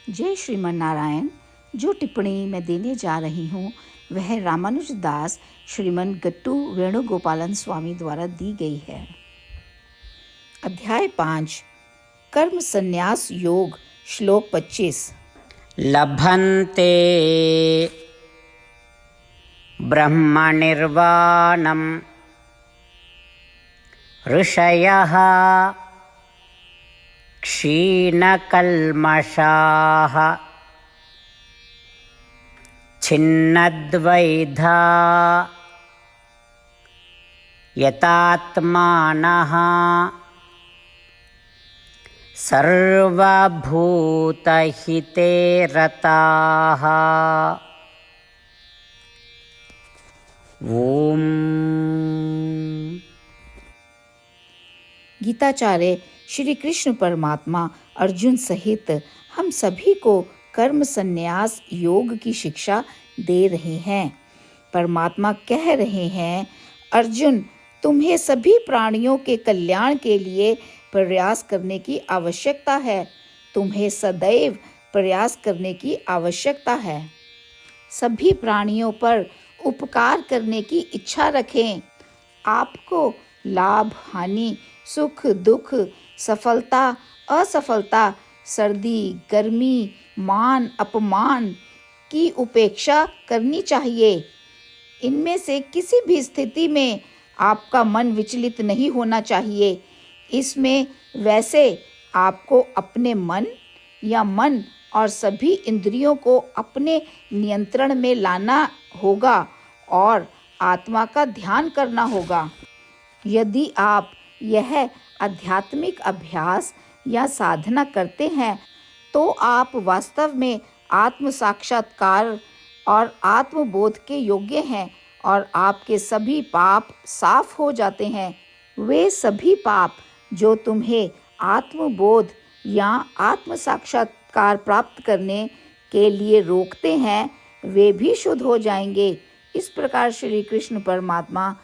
जय श्रीमन नारायण। जो टिप्पणी मैं देने जा रही हूँ वह रामानुज दास श्रीमन गट्टू वेणुगोपालन स्वामी द्वारा दी गई है। अध्याय 5 कर्म संन्यास योग, श्लोक 25। लभन्ते ब्रह्मनिर्वाणं ऋषयः क्षीणकल्मषाः छिन्नद्वैधा यतात्मानः सर्वभूतहिते रताः। ओम। गीताचार्य श्री कृष्ण परमात्मा अर्जुन सहित हम सभी को कर्म संन्यास योग की शिक्षा दे रहे हैं। परमात्मा कह रहे हैं, अर्जुन, तुम्हें सभी प्राणियों के कल्याण के लिए प्रयास करने की आवश्यकता है। तुम्हें सदैव प्रयास करने की आवश्यकता है। सभी प्राणियों पर उपकार करने की इच्छा रखें। आपको लाभ हानि, सुख दुख, सफलता असफलता, सर्दी गर्मी, मान अपमान की उपेक्षा करनी चाहिए। इनमें से किसी भी स्थिति में आपका मन विचलित नहीं होना चाहिए। इसमें वैसे आपको अपने मन और सभी इंद्रियों को अपने नियंत्रण में लाना होगा और आत्मा का ध्यान करना होगा। यदि आप यह आध्यात्मिक अभ्यास या साधना करते हैं तो आप वास्तव में आत्म साक्षात्कार और आत्मबोध के योग्य हैं और आपके सभी पाप साफ हो जाते हैं। वे सभी पाप जो तुम्हें आत्मबोध या आत्म साक्षात्कार प्राप्त करने के लिए रोकते हैं, वे भी शुद्ध हो जाएंगे। इस प्रकार श्री कृष्ण परमात्मा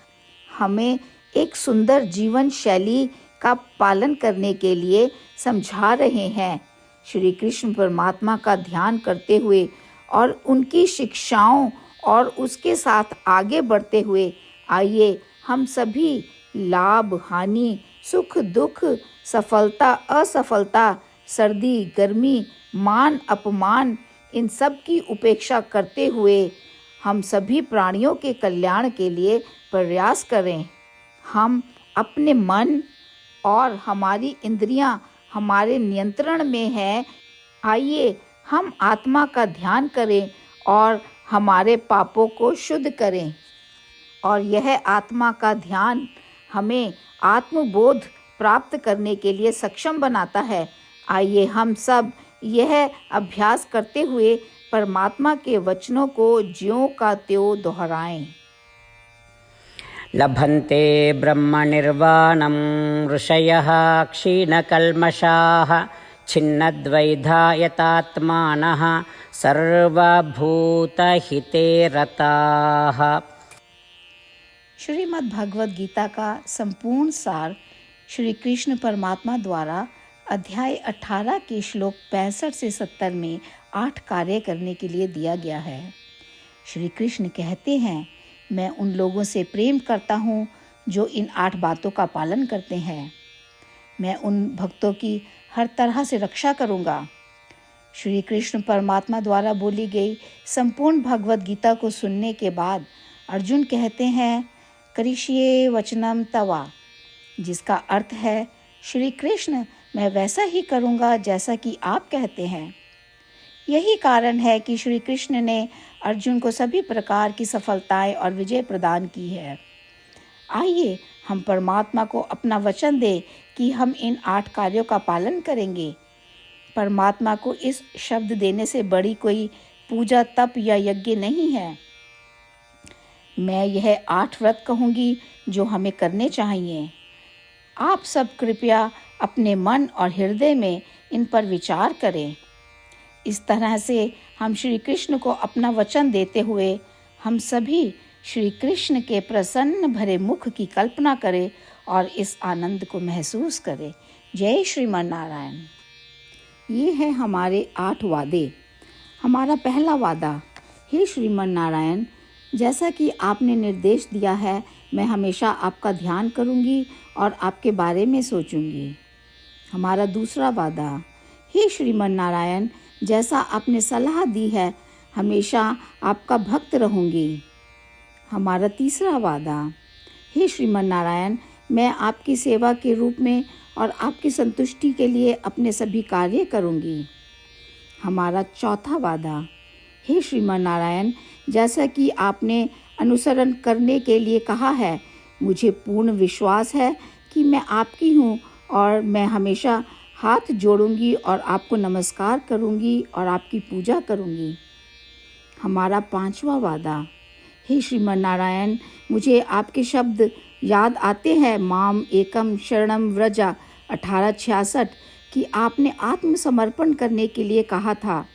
हमें एक सुंदर जीवन शैली का पालन करने के लिए समझा रहे हैं। श्री कृष्ण परमात्मा का ध्यान करते हुए और उनकी शिक्षाओं और उसके साथ आगे बढ़ते हुए आइए हम सभी लाभ हानि, सुख दुख, सफलता असफलता, सर्दी गर्मी, मान अपमान, इन सब की उपेक्षा करते हुए हम सभी प्राणियों के कल्याण के लिए प्रयास करें। हम अपने मन और हमारी इंद्रियां हमारे नियंत्रण में है। आइए हम आत्मा का ध्यान करें और हमारे पापों को शुद्ध करें। और यह आत्मा का ध्यान हमें आत्मबोध प्राप्त करने के लिए सक्षम बनाता है। आइए हम सब यह अभ्यास करते हुए परमात्मा के वचनों को ज्यों का त्यों दोहराएं। लभन्ते ब्रह्मनिर्वाणं ऋषयः क्षीणकल्मषाः छिन्नद्वैधा यतात्मानः सर्वभूतहिते रताः। श्रीमद् भगवद गीता का संपूर्ण सार श्री कृष्ण परमात्मा द्वारा अध्याय 18 के श्लोक 65 से 70 में 8 कार्य करने के लिए दिया गया है। श्री कृष्ण कहते हैं, मैं उन लोगों से प्रेम करता हूँ जो इन 8 बातों का पालन करते हैं। मैं उन भक्तों की हर तरह से रक्षा करूँगा। श्री कृष्ण परमात्मा द्वारा बोली गई संपूर्ण भगवद गीता को सुनने के बाद अर्जुन कहते हैं, करिष्ये वचनम तवा, जिसका अर्थ है, श्री कृष्ण, मैं वैसा ही करूँगा जैसा कि आप कहते हैं। यही कारण है कि श्री कृष्ण ने अर्जुन को सभी प्रकार की सफलताएं और विजय प्रदान की है। आइए हम परमात्मा को अपना वचन दें कि हम इन 8 कार्यों का पालन करेंगे। परमात्मा को इस शब्द देने से बड़ी कोई पूजा तप या यज्ञ नहीं है। मैं यह 8 व्रत कहूँगी जो हमें करने चाहिए। आप सब कृपया अपने मन और हृदय में इन पर विचार करें। इस तरह से हम श्री कृष्ण को अपना वचन देते हुए हम सभी श्री कृष्ण के प्रसन्न भरे मुख की कल्पना करें और इस आनंद को महसूस करें। जय श्रीमन नारायण। ये है हमारे 8 वादे। हमारा पहला वादा, हे श्रीमन नारायण, जैसा कि आपने निर्देश दिया है, मैं हमेशा आपका ध्यान करूंगी और आपके बारे में सोचूंगी। हमारा दूसरा वादा, हे श्रीमन नारायण, जैसा आपने सलाह दी है, हमेशा आपका भक्त रहूंगी। हमारा तीसरा वादा, हे श्रीमन नारायण, मैं आपकी सेवा के रूप में और आपकी संतुष्टि के लिए अपने सभी कार्य करूंगी। हमारा चौथा वादा, हे श्रीमन नारायण, जैसा कि आपने अनुसरण करने के लिए कहा है, मुझे पूर्ण विश्वास है कि मैं आपकी हूँ और मैं हमेशा हाथ जोड़ूंगी और आपको नमस्कार करूंगी और आपकी पूजा करूंगी। हमारा पांचवा वादा, हे श्रीमन नारायण, मुझे आपके शब्द याद आते हैं, माम एकम शरणम व्रजा 1866, कि आपने आत्मसमर्पण करने के लिए कहा था।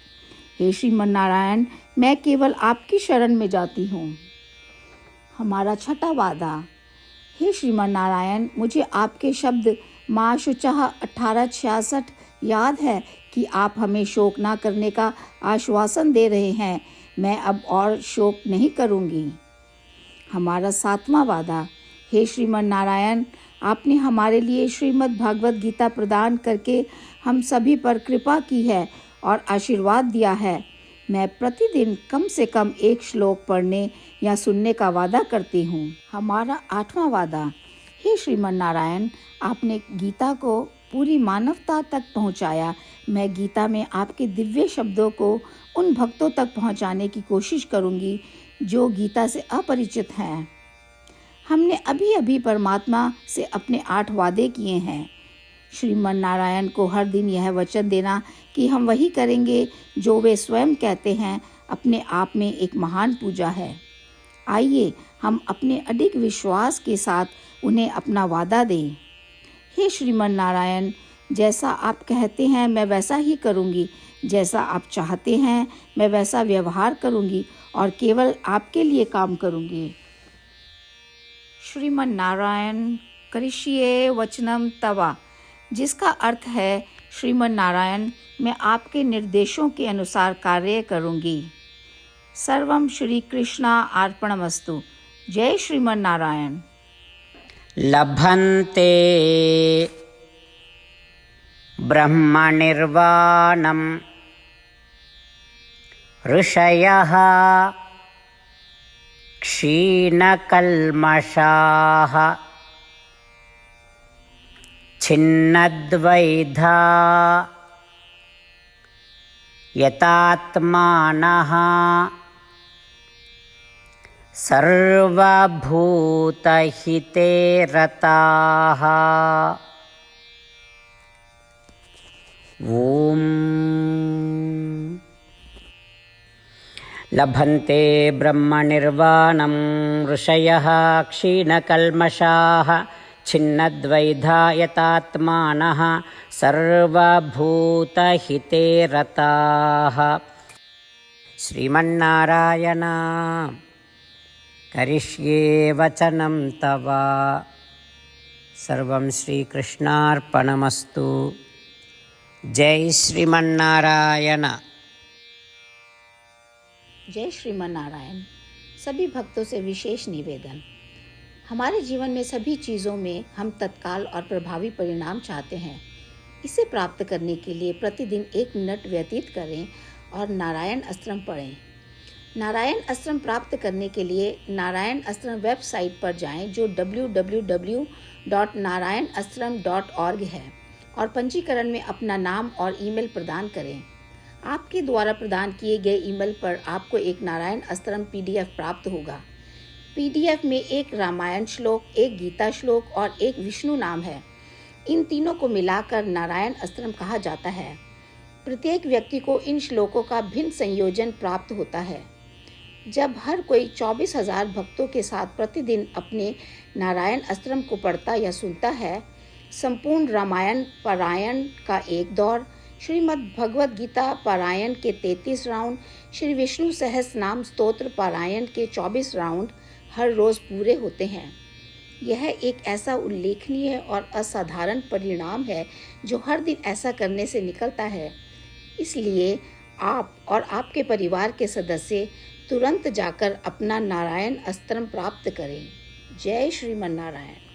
हे श्रीमन नारायण, मैं केवल आपकी शरण में जाती हूँ। हमारा छठा वादा, हे श्रीमन नारायण, मुझे आपके शब्द माँ शुचः 1866 याद है कि आप हमें शोक ना करने का आश्वासन दे रहे हैं। मैं अब और शोक नहीं करूँगी। हमारा सातवां वादा, हे श्रीमन नारायण, आपने हमारे लिए श्रीमद् भागवत गीता प्रदान करके हम सभी पर कृपा की है और आशीर्वाद दिया है। मैं प्रतिदिन कम से कम 1 श्लोक पढ़ने या सुनने का वादा करती हूँ। हमारा 8वां वादा, हे श्रीमन नारायण, आपने गीता को पूरी मानवता तक पहुँचाया। मैं गीता में आपके दिव्य शब्दों को उन भक्तों तक पहुँचाने की कोशिश करूँगी जो गीता से अपरिचित हैं। हमने अभी अभी परमात्मा से अपने 8 वादे किए हैं। श्रीमन नारायण को हर दिन यह वचन देना कि हम वही करेंगे जो वे स्वयं कहते हैं, अपने आप में एक महान पूजा है। आइए हम अपने अडिग विश्वास के साथ उन्हें अपना वादा दें। हे श्रीमन नारायण, जैसा आप कहते हैं मैं वैसा ही करूँगी, जैसा आप चाहते हैं मैं वैसा व्यवहार करूँगी और केवल आपके लिए काम करूँगी। श्रीमन नारायण करिष्ये वचनम तवा, जिसका अर्थ है, श्रीमन नारायण, मैं आपके निर्देशों के अनुसार कार्य करूँगी। सर्वम श्री कृष्णा अर्पणमस्तु। जय श्रीमन नारायण। लभन्ते ब्रह्मनिर्वाणं ऋषयः क्षीणकल्मषाः छिन्नद्वैधा यतात्मानः सर्वभूतहिते रताः। ॐ लभन्ते ब्रह्मनिर्वाणं ऋषयः क्षीणकल्मषाः छिन्नद्वैधा यतात्मानः सर्वभूतहिते रताः। श्रीमन्नारायण करिष्ये वचनं तव। सर्वं श्रीकृष्णार्पणमस्तु। जय श्रीमन्नारायण। जय श्रीमन नारायण। सभी भक्तों से विशेष निवेदन, हमारे जीवन में सभी चीज़ों में हम तत्काल और प्रभावी परिणाम चाहते हैं। इसे प्राप्त करने के लिए प्रतिदिन 1 मिनट व्यतीत करें और नारायण अस्त्रम पढ़ें। नारायण अस्त्रम प्राप्त करने के लिए नारायण अस्त्रम वेबसाइट पर जाएं, जो www.narayanastram.org है, और पंजीकरण में अपना नाम और ईमेल प्रदान करें। आपके द्वारा प्रदान किए गए ईमेल पर आपको एक नारायण अस्त्रम PDF प्राप्त होगा। PDF में 1 रामायण श्लोक, 1 गीता श्लोक और 1 विष्णु नाम है। इन तीनों को मिलाकर नारायण अस्त्रम कहा जाता है। प्रत्येक व्यक्ति को इन श्लोकों का भिन्न संयोजन प्राप्त होता है। जब हर कोई 24,000 भक्तों के साथ प्रतिदिन अपने नारायण अस्त्रम को पढ़ता या सुनता है, संपूर्ण रामायण पारायण का 1 दौर, श्रीमद् भगवद गीता पारायण के 33 राउंड, श्री विष्णु सहस्रनाम स्तोत्र पारायण के 24 राउंड हर रोज़ पूरे होते हैं। यह एक ऐसा उल्लेखनीय और असाधारण परिणाम है जो हर दिन ऐसा करने से निकलता है। इसलिए आप और आपके परिवार के सदस्य तुरंत जाकर अपना नारायण अस्त्र प्राप्त करें। जय श्रीमन नारायण।